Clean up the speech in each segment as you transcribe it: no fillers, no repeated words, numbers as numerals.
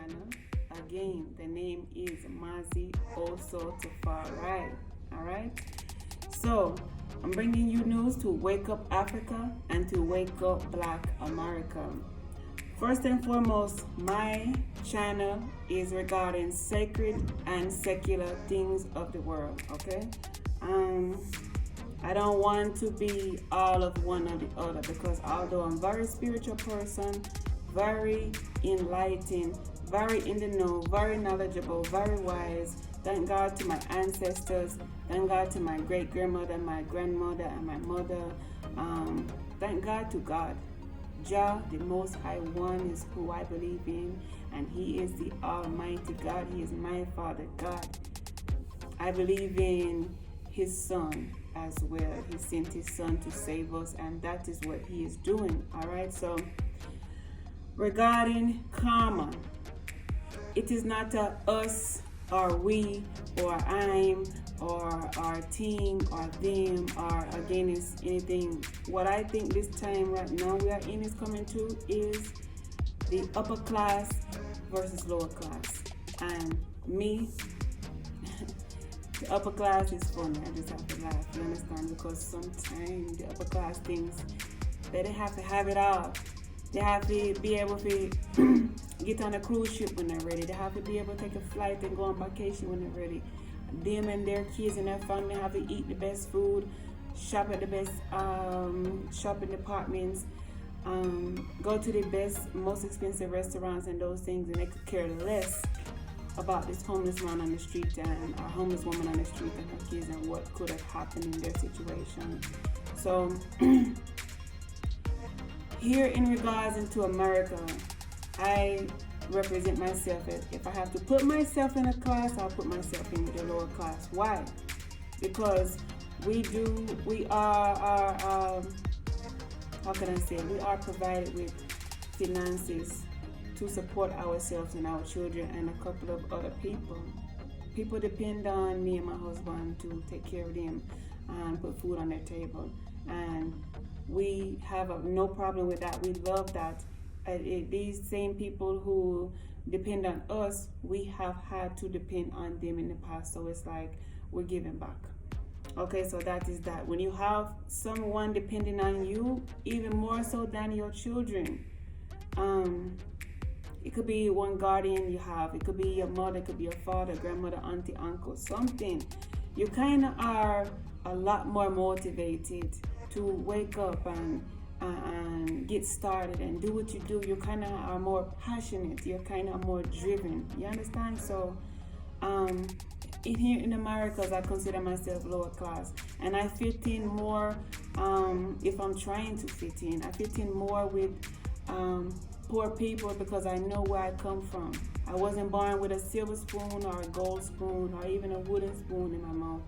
channel. Again, the name is Mazi, also to far right. All right. So I'm bringing you news to wake up Africa and to wake up Black America. First and foremost, my channel is regarding sacred and secular things of the world. Okay. I don't want to be all of one or the other, because although I'm a very spiritual person, very enlightened, very in the know, very knowledgeable, very wise, thank God to my ancestors, thank God to my great grandmother, my grandmother, and my mother. Thank God to God. Jah, the Most High One, is who I believe in, and He is the Almighty God. He is my Father God. I believe in His Son as well. He sent His Son to save us, and that is what He is doing. All right. So regarding karma, it is not a us or we or I'm or our team or them or against anything. What I think this time right now we are in is coming to is the upper class versus lower class. And me, the upper class is funny. I just have to laugh, you understand? Because sometimes the upper class thinks that they have to have it all. They have to be able to get on a cruise ship when they're ready. They have to be able to take a flight and go on vacation when they're ready. Them and their kids and their family have to eat the best food, shop at the best shopping departments, go to the best, most expensive restaurants and those things, and they could care less about this homeless man on the street and a homeless woman on the street and her kids and what could have happened in their situation. So here in regards into America, I represent myself. If I have to put myself in a class, I'll put myself in the lower class. Why? Because we are how can I say, we are provided with finances to support ourselves and our children and a couple of other people. People depend on me and my husband to take care of them and put food on their table. And we have no problem with that. We love that. These same people who depend on us, we have had to depend on them in the past. So it's like we're giving back. Okay, so that is that. When you have someone depending on you, even more so than your children, it could be one guardian you have. It could be your mother, it could be your father, grandmother, auntie, uncle, something. You kind of are a lot more motivated to wake up and get started and do what you do. You kind of are more passionate. You're kind of more driven. You understand? So here in Americas, I consider myself lower class, and I fit in more. If I'm trying to fit in, I fit in more with poor people because I know where I come from. I wasn't born with a silver spoon or a gold spoon or even a wooden spoon in my mouth.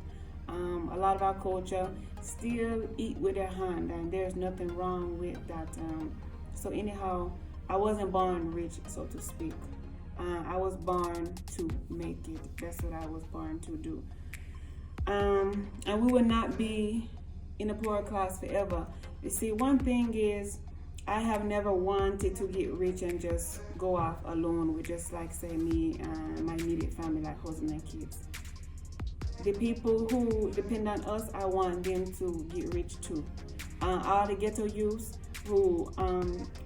A lot of our culture still eat with their hand, and there's nothing wrong with that. So anyhow, I wasn't born rich, so to speak. I was born to make it. That's what I was born to do. And we will not be in the poor class forever. You see, one thing is, I have never wanted to get rich and just go off alone with just like, say, me and my immediate family, like husband and kids. The people who depend on us, I want them to get rich too. All the ghetto youths who,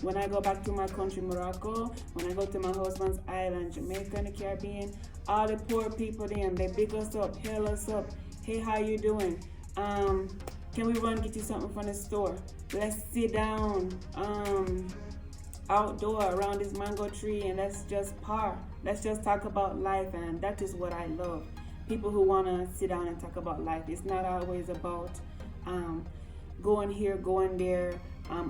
when I go back to my country, Morocco, when I go to my husband's island, Jamaica and the Caribbean, all the poor people, they big us up, hail us up. Hey, how you doing? Can we run get you something from the store? Let's sit down outdoor around this mango tree and let's just par. Let's just talk about life, and that is what I love. People who want to sit down and talk about life. It's not always about going here, going there,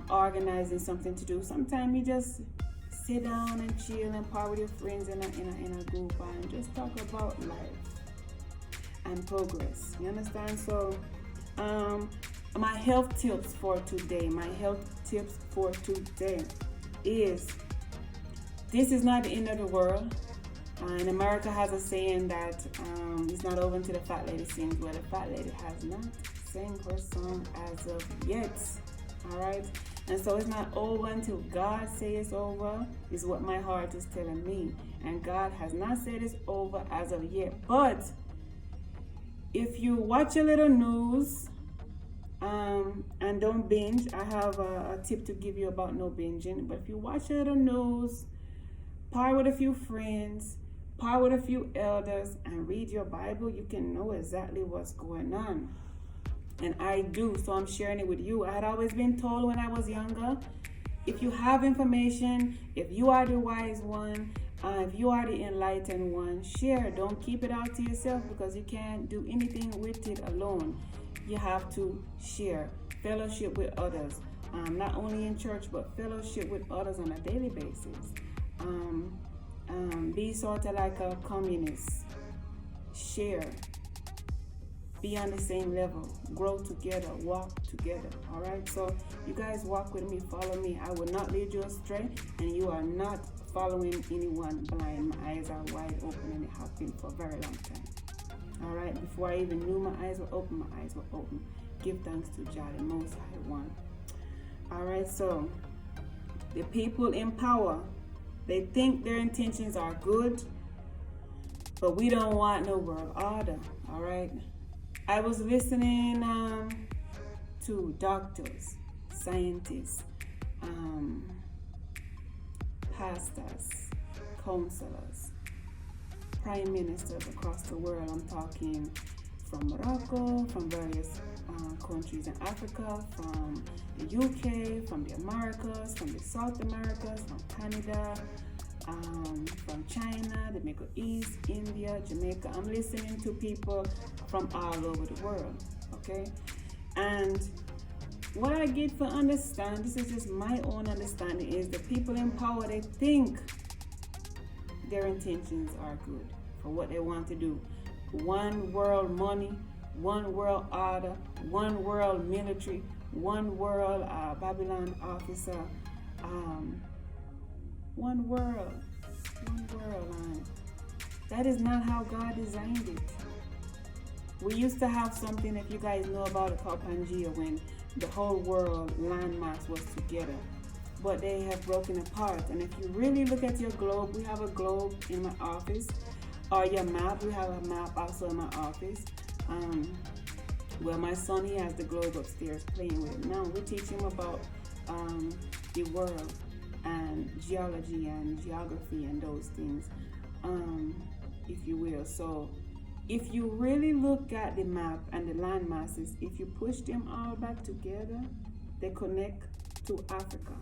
organizing something to do. Sometimes you just sit down and chill and par with your friends in a group and just talk about life and progress. You understand? So my health tips for today is, this is not the end of the world. And America has a saying that it's not over until the fat lady sings. Well, the fat lady has not sang her song as of yet. All right. And so it's not over until God says it's over, is what my heart is telling me. And God has not said it's over as of yet. But if you watch a little news, and don't binge, I have a tip to give you about no binging. But if you watch a little news, par with a few friends, par with a few elders, and read your Bible, you can know exactly what's going on. And I do, so I'm sharing it with you. I had always been told when I was younger, if you have information, if you are the wise one, if you are the enlightened one, share. Don't keep it out to yourself, because you can't do anything with it alone. You have to share. Fellowship with others, not only in church, but fellowship with others on a daily basis. Be sort of like a communist. Share. Be on the same level. Grow together. Walk together. All right? So you guys walk with me. Follow me. I will not lead you astray. And you are not following anyone blind. My eyes are wide open, and it has been for a very long time. All right? Before I even knew my eyes were open, my eyes were open. Give thanks to Jah, the Most High One. All right? So the people in power, they think their intentions are good, but we don't want no world order. All right? I was listening to doctors, scientists, pastors, counselors, prime ministers across the world. I'm talking from Morocco, from various countries in Africa, from the UK, from the Americas, from the South Americas, from Canada, from China, the Middle East, India, Jamaica. I'm listening to people from all over the world, okay? And what I get to understand, this is just my own understanding, is the people in power, they think their intentions are good for what they want to do. One world money, one world order, one world military, one world Babylon officer, one world, and that is not how God designed it. We used to have something, if you guys know about it, called Pangea, when the whole world landmass was together, but they have broken apart. And if you really look at your globe, we have a globe in my office, or your map, we have a map also in my office. Well, my son, he has the globe upstairs playing with it. Now we teach him about the world and geology and geography and those things, if you will. So if you really look at the map and the land masses, if you push them all back together, they connect to Africa.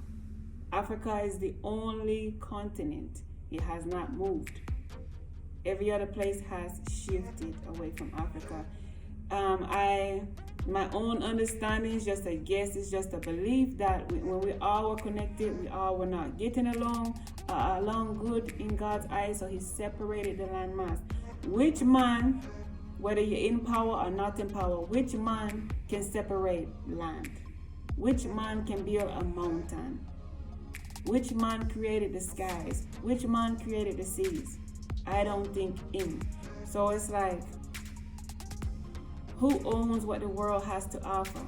Africa is the only continent. It has not moved. Every other place has shifted away from Africa. My own understanding is just a guess, it's just a belief that when we all were connected, we all were not getting along good in God's eyes, so he separated the landmass. Which man, whether you're in power or not in power, which man can separate land? Which man can build a mountain? Which man created the skies? Which man created the seas? I don't think any. So it's like, who owns what the world has to offer?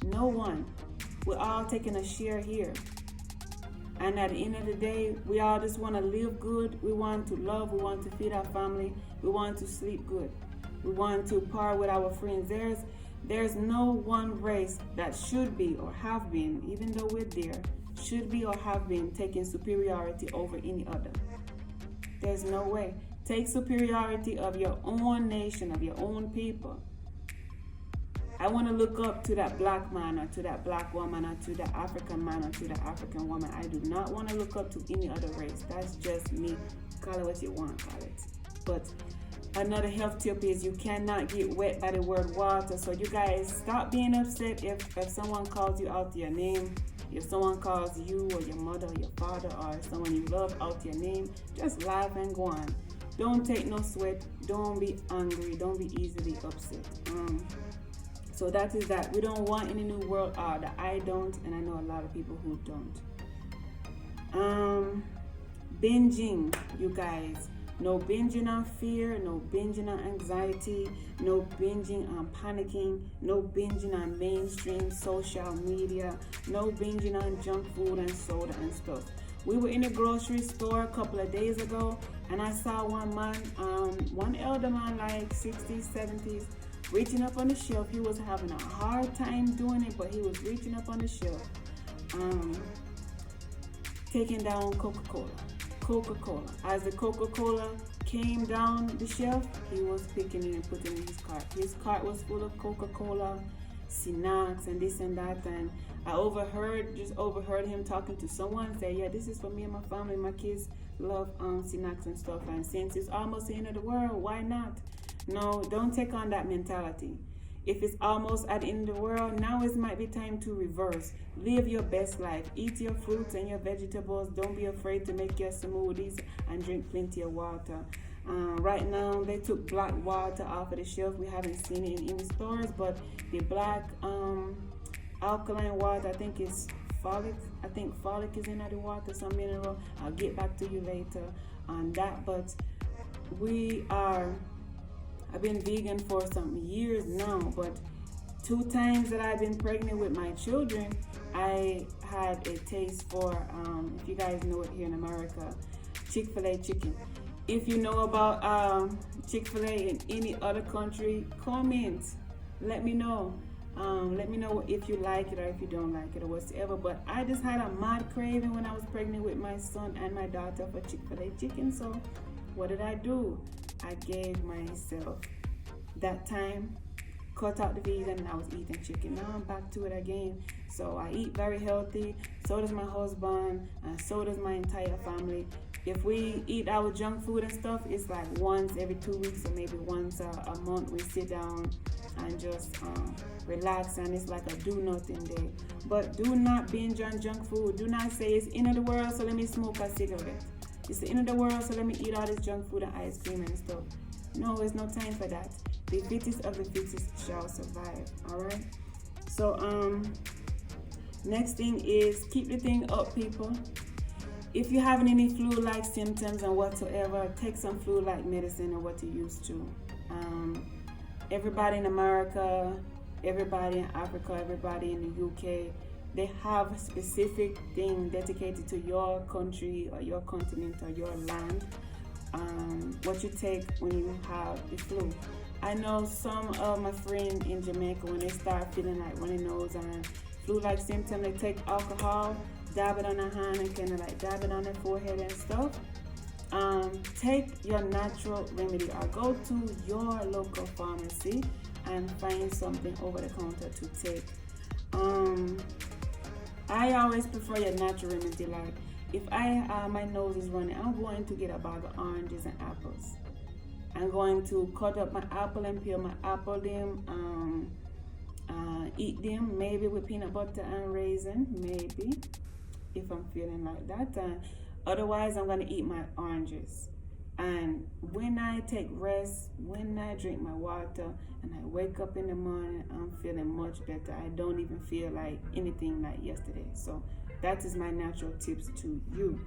No one. We're all taking a share here. And at the end of the day, we all just want to live good. We want to love. We want to feed our family. We want to sleep good. We want to par with our friends. There's no one race that should be or have been, even though we're there, should be or have been taking superiority over any other. There's no way. Take superiority of your own nation, of your own people. I want to look up to that black man or to that black woman or to the African man or to the African woman. I do not want to look up to any other race. That's just me. Call it what you want, call it. But another health tip is you cannot get wet by the word water. So you guys, stop being upset if someone calls you out your name. If someone calls you or your mother or your father or someone you love out your name, just laugh and go on. Don't take no sweat. Don't be angry. Don't be easily upset. So that is that. We don't want any new world order. I don't, and I know a lot of people who don't. Binging, you guys. No binging on fear, no binging on anxiety, no binging on panicking, no binging on mainstream social media, no binging on junk food and soda and stuff. We were in a grocery store a couple of days ago, and I saw one man, one elder man, like 60s, 70s, reaching up on the shelf. He was having a hard time doing it, but he was reaching up on the shelf, taking down Coca-Cola. As the Coca-Cola came down the shelf, he was picking it and putting it in his cart. His cart was full of Coca-Cola, snacks, and this and that. And I just overheard him talking to someone, say, yeah, this is for me and my family. My kids love snacks and stuff. And since it's almost the end of the world, why not? No, don't take on that mentality. If it's almost at the end of the world, now it might be time to reverse. Live your best life. Eat your fruits and your vegetables. Don't be afraid to make your smoothies and drink plenty of water. Right now, they took black water off of the shelf. We haven't seen it in any stores, but the black alkaline water, I think is folic. I think folic is in the water, some mineral. I'll get back to you later on that. But I've been vegan for some years now, but 2 times that I've been pregnant with my children, I had a taste for, if you guys know it here in America, Chick-fil-A chicken. If you know about Chick-fil-A in any other country, comment. Let me know. Let me know if you like it or if you don't like it or whatever. But I just had a mad craving when I was pregnant with my son and my daughter for Chick-fil-A chicken. So what did I do? I gave myself that time, cut out the vegan, and I was eating chicken. Now I'm back to it again. So I eat very healthy. So does my husband, and so does my entire family. If we eat our junk food and stuff, it's like once every 2 weeks or maybe once a month we sit down and just relax, and it's like a do nothing day. But do not binge on junk food. Do not say it's end of the world, so let me smoke a cigarette. It's the end of the world, so let me eat all this junk food and ice cream and stuff. No, there's no time for that. The fittest of the fittest shall survive. Alright? So next thing is keep the thing up, people. If you're having any flu-like symptoms and whatsoever, take some flu-like medicine or what you used to. Everybody in America, everybody in Africa, everybody in the UK, they have a specific thing dedicated to your country or your continent or your land, what you take when you have the flu. I know some of my friends in Jamaica, when they start feeling like runny nose and flu-like symptoms, they take alcohol, dab it on their hand and kind of like dab it on their forehead and stuff. Take your natural remedy or go to your local pharmacy and find something over the counter to take. I always prefer your natural remedy. Like if my nose is running, I'm going to get a bag of oranges and apples. I'm going to cut up my apple and peel my apple them, eat them maybe with peanut butter and raisin, maybe if I'm feeling like that. Otherwise, I'm going to eat my oranges. And when I take rest, when I drink my water, and I wake up in the morning, I'm feeling much better. I don't even feel like anything like yesterday. So that is my natural tips to you.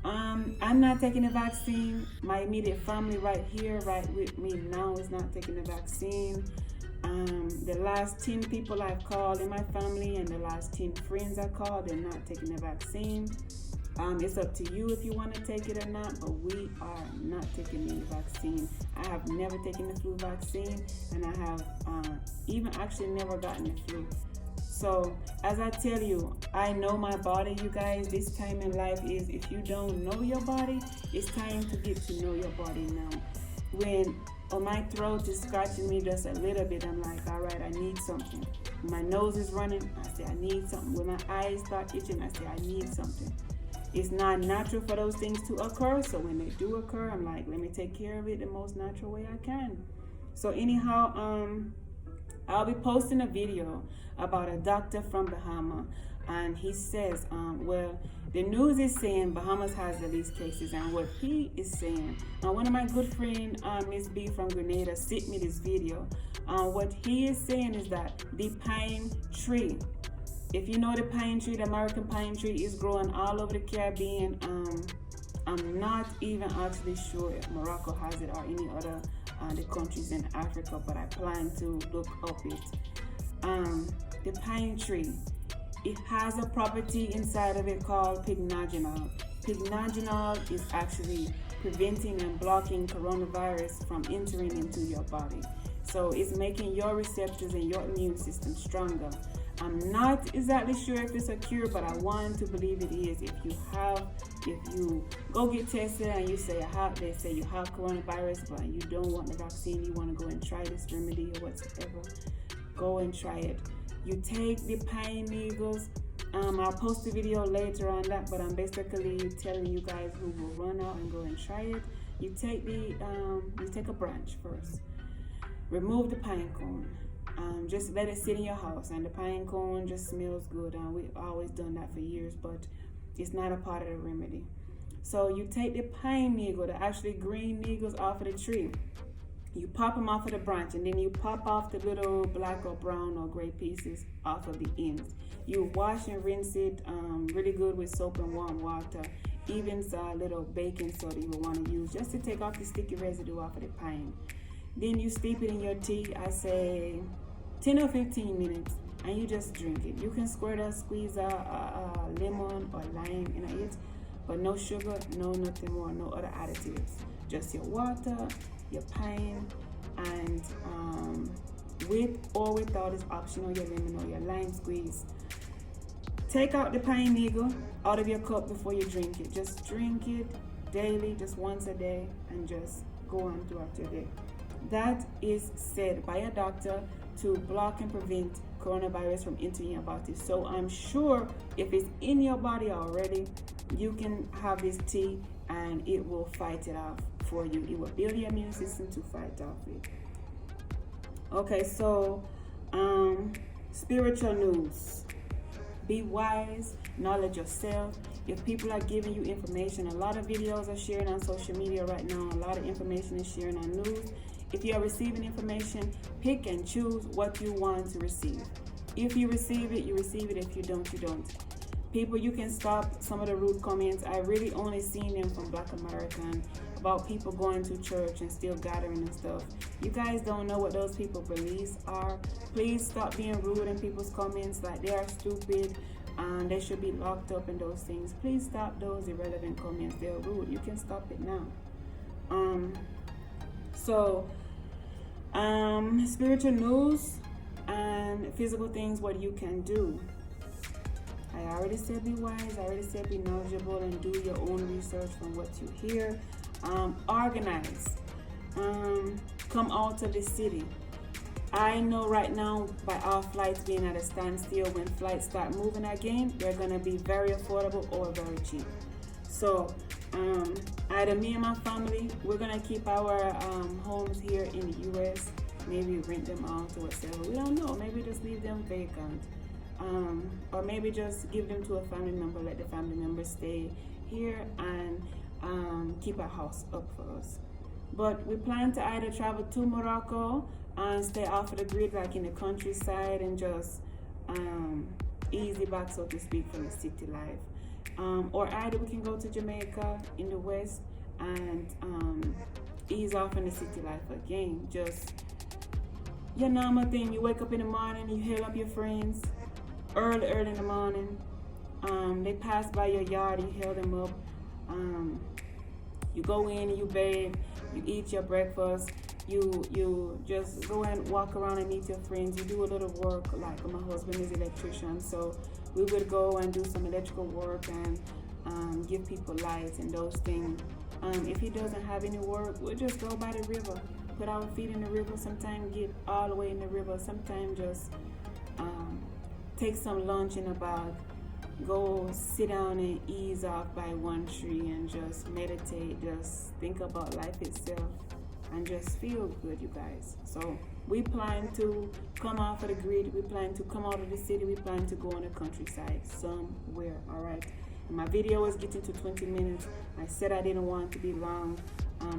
I'm not taking the vaccine. My immediate family right here, right with me now, is not taking the vaccine. The last 10 people I've called in my family and the last 10 friends I called, they're not taking the vaccine. It's up to you if you want to take it or not, but we are not taking the vaccine. I have never taken the flu vaccine, and I have even actually never gotten the flu. So as I tell you, I know my body, you guys. This time in life is, if you don't know your body, it's time to get to know your body now. When my throat is scratching me just a little bit, I'm like, all right, I need something. When my nose is running, I say I need something. When my eyes start itching, I say I need something. It's not natural for those things to occur, so when they do occur, I'm like, let me take care of it the most natural way I can. So anyhow, I'll be posting a video about a doctor from Bahamas, and he says, well, the news is saying Bahamas has the least cases, and what he is saying, one of my good friend, Miss B from Grenada, sent me this video. What he is saying is that the pine tree, if you know the pine tree, the American pine tree, is growing all over the Caribbean I'm not even actually sure if Morocco has it or any other the countries in Africa, but I plan to look up it. The pine tree, it has a property inside of it called pycnogenol. Pycnogenol is actually preventing and blocking coronavirus from entering into your body. So it's making your receptors and your immune system stronger. I'm not exactly sure if it's a cure, but I want to believe it is. If you go get tested and you say they say you have coronavirus, but you don't want the vaccine, you want to go and try this remedy or whatsoever, go and try it. You take the pine needles. I'll post a video later on that, but I'm basically telling you guys who will run out and go and try it. You take you take a branch first. Remove the pine cone. Just let it sit in your house, and the pine cone just smells good. We've always done that for years, but it's not a part of the remedy. So you take the pine needle, the actually green needles off of the tree. You pop them off of the branch, and then you pop off the little black or brown or gray pieces off of the ends. You wash and rinse it really good with soap and warm water. Even a little baking soda you will want to use just to take off the sticky residue off of the pine. Then you steep it in your tea, I say 10 or 15 minutes, and you just drink it. You can squeeze a lemon or lime in it, but no sugar, no nothing more, no other additives. Just your water, your pine, and with or without is optional, your lemon or your lime squeeze. Take out the pine needle out of your cup before you drink it. Just drink it daily, just once a day, and just go on throughout your day. That is said by a doctor to block and prevent coronavirus from entering your body. So I'm sure if it's in your body already, you can have this tea and it will fight it off for you. It will build your immune system to fight off it. Okay, so spiritual news. Be wise, knowledge yourself. If people are giving you information, a lot of videos are sharing on social media right now. A lot of information is sharing on news. If you are receiving information, pick and choose what you want to receive. If you receive it, you receive it. If you don't, you don't. People, you can stop some of the rude comments. I really only seen them from Black American about people going to church and still gathering and stuff. You guys don't know what those people's beliefs are. Please stop being rude in people's comments like they are stupid and they should be locked up and those things. Please stop those irrelevant comments. They're rude. You can stop it now. Spiritual news and physical things, what you can do. I already said be wise. I already said be knowledgeable and do your own research from what you hear. Organize. Come out of the city. I know right now by our flights being at a standstill, when flights start moving again, they're going to be very affordable or very cheap. So either me and my family, we're going to keep our homes here in the U.S., maybe rent them out or whatever. We don't know. Maybe just leave them vacant. Or maybe just give them to a family member, let the family member stay here and keep our house up for us. But we plan to either travel to Morocco and stay off of the grid, like in the countryside, and just easy back, so to speak, from the city life. Or either we can go to Jamaica in the west and ease off in the city life again. Just your normal thing. You wake up in the morning, you hail up your friends early in the morning. They pass by your yard, you hail them up. You go in, you bathe, you eat your breakfast, you just go and walk around and meet your friends. You do a little work, like my husband is an electrician, so we would go and do some electrical work and give people lights and those things. If he doesn't have any work, we'll just go by the river, put our feet in the river. Sometimes get all the way in the river, sometimes just take some lunch in a bag, go sit down and ease off by one tree and just meditate, just think about life itself and just feel good, you guys. So we plan to come off of the grid, we plan to come out of the city, we plan to go on the countryside somewhere. All right, my video is getting to 20 minutes. I said I didn't want to be long.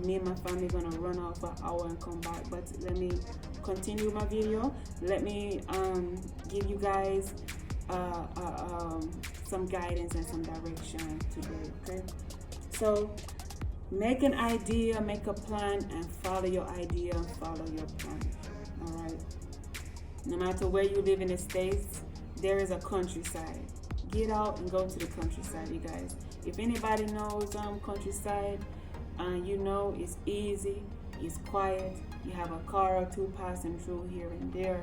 Me and my family gonna run off for an hour and come back, but let me continue my video. Let me give you guys some guidance and some direction today. Okay, So make an idea, make a plan, and follow your idea and follow your plan. All right. No matter where you live in the States, there is a countryside. Get out and go to the countryside, you guys. If anybody knows countryside, you know it's easy, it's quiet. You have a car or two passing through here and there.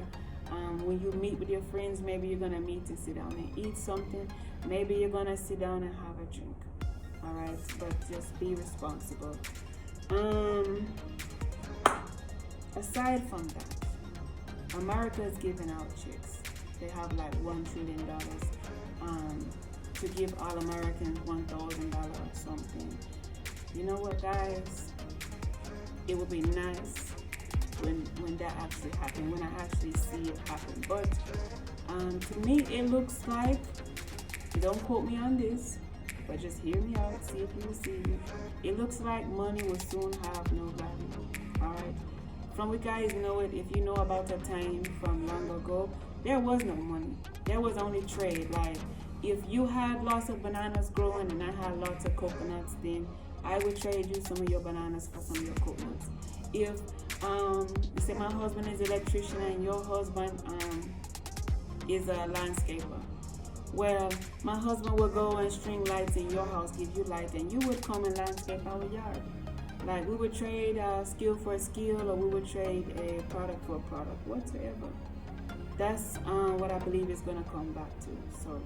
When you meet with your friends, maybe you're gonna meet and sit down and eat something. Maybe you're gonna sit down and have a drink. All right, but just be responsible. Aside from that, America is giving out checks. They have like $1 trillion to give all Americans $1,000 or something. You know what, guys? It would be nice when that actually happened, when I actually see it happen. But to me, it looks like, don't quote me on this, but just hear me out, see if you receive it. It looks like money will soon have no value. All right. From what guys know it, if you know about a time from long ago, there was no money. There was only trade. Like if you had lots of bananas growing and I had lots of coconuts, then I would trade you some of your bananas for some of your coconuts. If you say my husband is an electrician and your husband is a landscaper, well, my husband would go and string lights in your house, give you light, and you would come and landscape our yard. Like we would trade skill for a skill, or we would trade a product for a product, whatsoever. That's what I believe is gonna come back to. So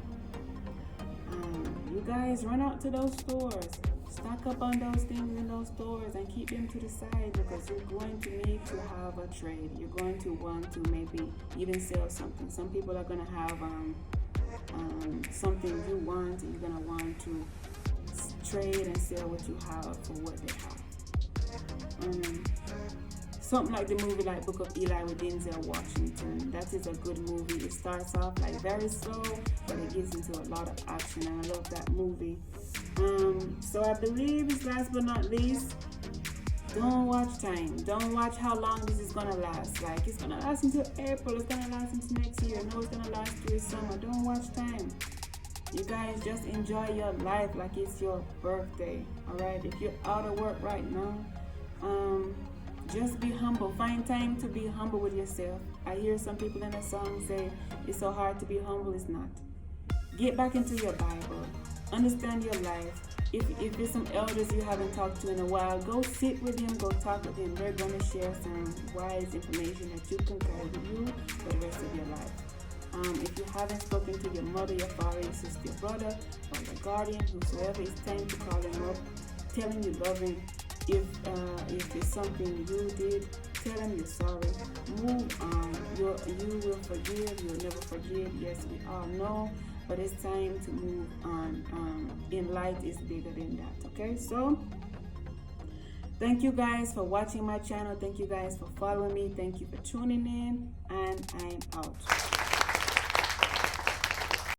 you guys run out to those stores, stock up on those things in those stores, and keep them to the side, because you're going to need to have a trade. You're going to want to maybe even sell something. Some people are gonna have something you want, and you're gonna want to trade and sell what you have for what they have. Something like the movie like Book of Eli with Denzel Washington. That is a good movie. It starts off like very slow, but it gets into a lot of action, and I love that movie. So I believe it's last but not least, don't watch time. Don't watch how long this is gonna last. Like it's gonna last until April, it's gonna last until next year. No, it's gonna last through summer. Don't watch time. You guys just enjoy your life like it's your birthday. Alright? If you're out of work right now, just be humble. Find time to be humble with yourself. I hear some people in a song say it's so hard to be humble. It's not. Get back into your Bible. Understand your life. If there's some elders you haven't talked to in a while, go sit with them, go talk with them. They're going to share some wise information that you can carry with you for the rest of your life. If you haven't spoken to your mother, your father, your sister, your brother, or your guardian, whosoever, it's time to call him up, tell him you love him. If it's something you did, tell him you're sorry. Move on. You will forgive. You'll never forget. Yes, we all know. But it's time to move on. In light is bigger than that. Okay, so thank you guys for watching my channel. Thank you guys for following me. Thank you for tuning in, and I'm out.